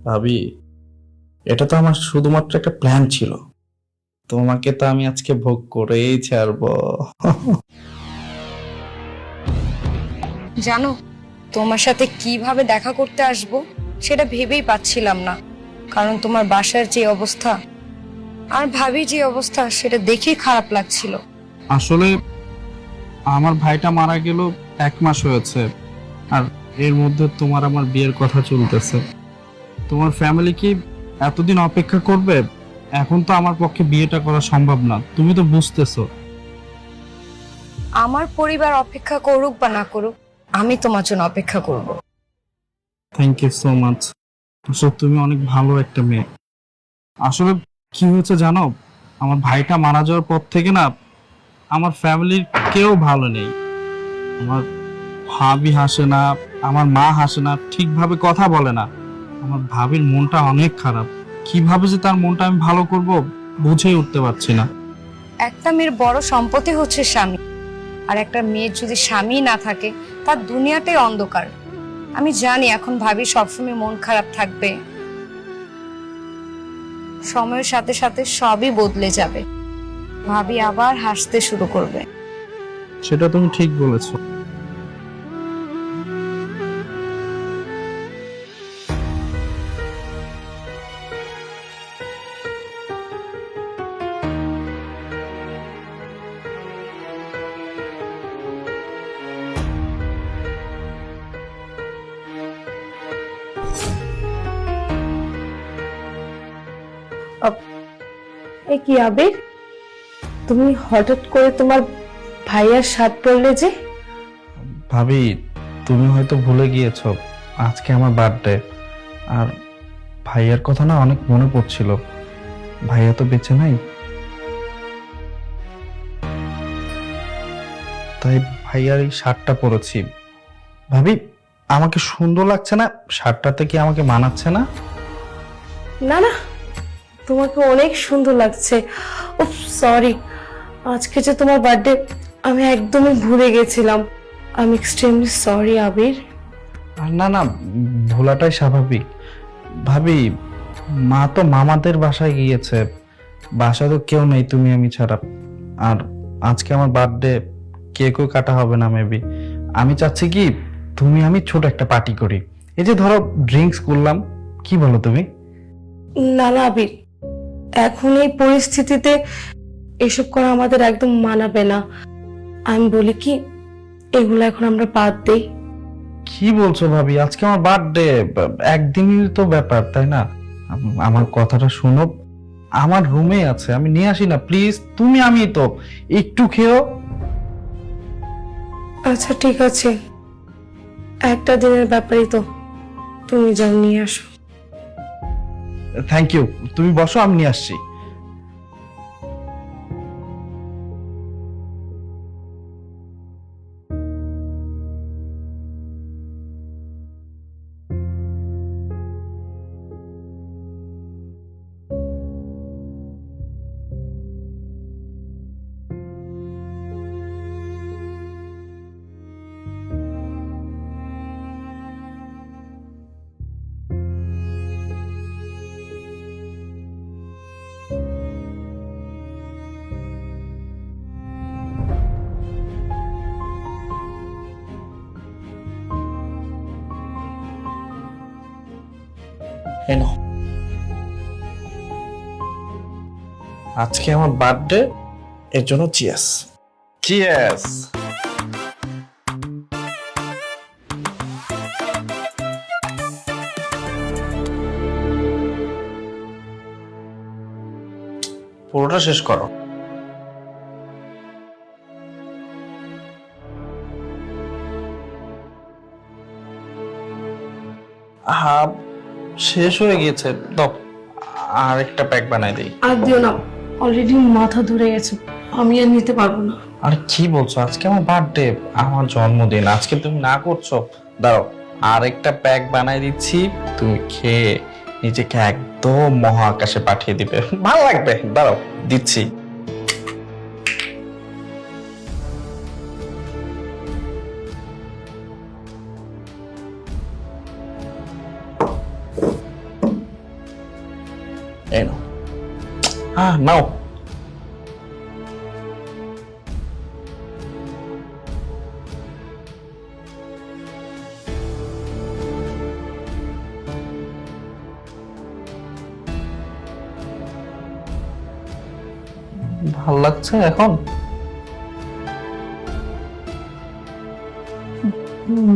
ভাবি, এটা তো আমার শুধুমাত্র একটা প্ল্যান ছিল। তোমাকে তো আমি আজকে ভোগ করেই ছাড়বো। জানো, তোমার সাথে কিভাবে দেখা করতে আসবো সেটা ভেবেই পাচ্ছিলাম না। কারণ তোমার বাসার যে অবস্থা আর ভাবির যে অবস্থা সেটা দেখেই খারাপ লাগছিল। আসলে আমার ভাইটা মারা গেল 1 মাস হয়েছে, আর এর মধ্যে তোমার আমার বিয়ের কথা চলতেছে। তোমার ফ্যামিলি কি এতদিন অপেক্ষা করবে? এখন তো আমার পক্ষে বিয়েটা করা সম্ভব না, তুমি তো বুঝতেছো। আমার পরিবার অপেক্ষা করুক বা না করুক, আমি তোমার জন্য অপেক্ষা করব। Thank you so much. আসলে তুমি অনেক ভালো একটা মেয়ে। আসলে কি হয়েছে জানো, আমার ভাইটা মারা যাওয়ার পর থেকে না আমার ফ্যামিলির কেউ ভালো নেই। আমার ভাবি হাসে না, আমার মা হাসে না, ঠিকভাবে কথা বলে না। আমার ভাবির মনটা অনেক খারাপ। কিভাবে যে তার মনটা আমি ভালো করব বুঝেই উঠতে পারছি না। একটা মেয়ের বড় সম্পত্তি হচ্ছে স্বামী, আর একটা মেয়ের যদি স্বামী না থাকে তার দুনিয়াটাই অন্ধকার। আমি জানি এখন ভাবি সবসময় মন খারাপ থাকবে, সময়ের সাথে সাথে সবই বদলে যাবে, ভাবি আবার হাসতে শুরু করবে। সেটা তুমি ঠিক বলেছো। এ কি আবির, তুমি হঠাৎ করে তোমার ভাইয়ার সাথ পড়লে যে? ভাবি, তুমি হয়তো ভুলে গিয়েছো আজকে আমার বার্থডে, আর ভাইয়ার কথা না অনেক মনে পড়ছিল। ভাইয়া তো বেঁচে নাই, তাই ভাইয়ার এই শার্টটা পরেছি। ভাবি, আমাকে সুন্দর লাগছে না? শার্টটাতে কি আমাকে মানাচ্ছে না? না না, তোমাকে অনেক সুন্দর লাগছে। ও সরি, আজকে যে তোমার বার্থডে আমি একদমই ভুলে গেছিলাম। আমি এক্সট্রিমলি সরি আবির। আর না না, ভোলাটাই স্বাভাবিক। ভাবি, মা তো মামাদের বাসায় গিয়েছে, বাসায় তো কেউ নেই তুমি আমি ছাড়া। আর আজকে আমার বার্থডে, কেকও কাটা হবে না মেবি। আমি চাচ্ছি কি তুমি আমি ছোট একটা পার্টি করি। এই যে ধরো ড্রিঙ্কস করলাম, কি বলো তুমি? না না আবির, এখন এই পরিস্থিতিতে এসব করা আমাদের একদম মানাবে না। আমি বলি কি, এগুলো এখন আমরা বাদ দেই। কি বলছো ভাবি, আজকে আমার বার্থডে, একদিনই তো ব্যাপার তাই না? আমার কথাটা শোনো, আমার রুমে আছে, আমি নিয়ে আসি না প্লিজ? তুমি আমি তো একটু খেয়েও। আচ্ছা ঠিক আছে, একটা দিনের ব্যাপারই তো, তুমি যাও নিয়ে আসো। থ্যাংক ইউ, তুমি বসো, আমি নিয়ে আসছি। এই নাও। আজকে আমার বার্থডে, এর জন্য চিয়ার্স। চিয়ার্স। পুরোটা শেষ করো। হ্যাঁ, শেষ হয়ে গিয়েছে, দাও আর একটা প্যাক বানাই দিই। আর দিও না, অলরেডি মাথা ধরে গেছে, আমি আর নিতে পারবো না। আরে কি বলছো, আজকে আমার বার্থডে, আমার জন্মদিন, আজকে তুমি না করছো? দাঁড়াও, আরেকটা প্যাক বানাই দিচ্ছি, তুমি খেয়ে নিজেকে একদম মহাকাশে পাঠিয়ে দিবে, ভালো লাগবে। দাঁড়াও, দিচ্ছি। এই নাও। নাও। ভাল লাগছে এখন?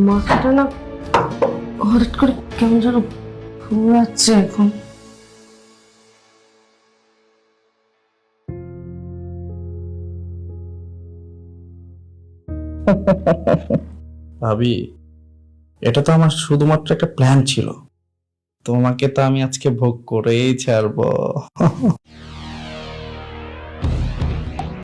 মাথাটা না হঠাৎ করে কেমন যেন ঘুরাচ্ছে এখন। ভাবি, এটা তো আমার শুধুমাত্র একটা প্ল্যান ছিল। তোমাকে তো আমি আজকে ভোগ করেই ছাড়বো।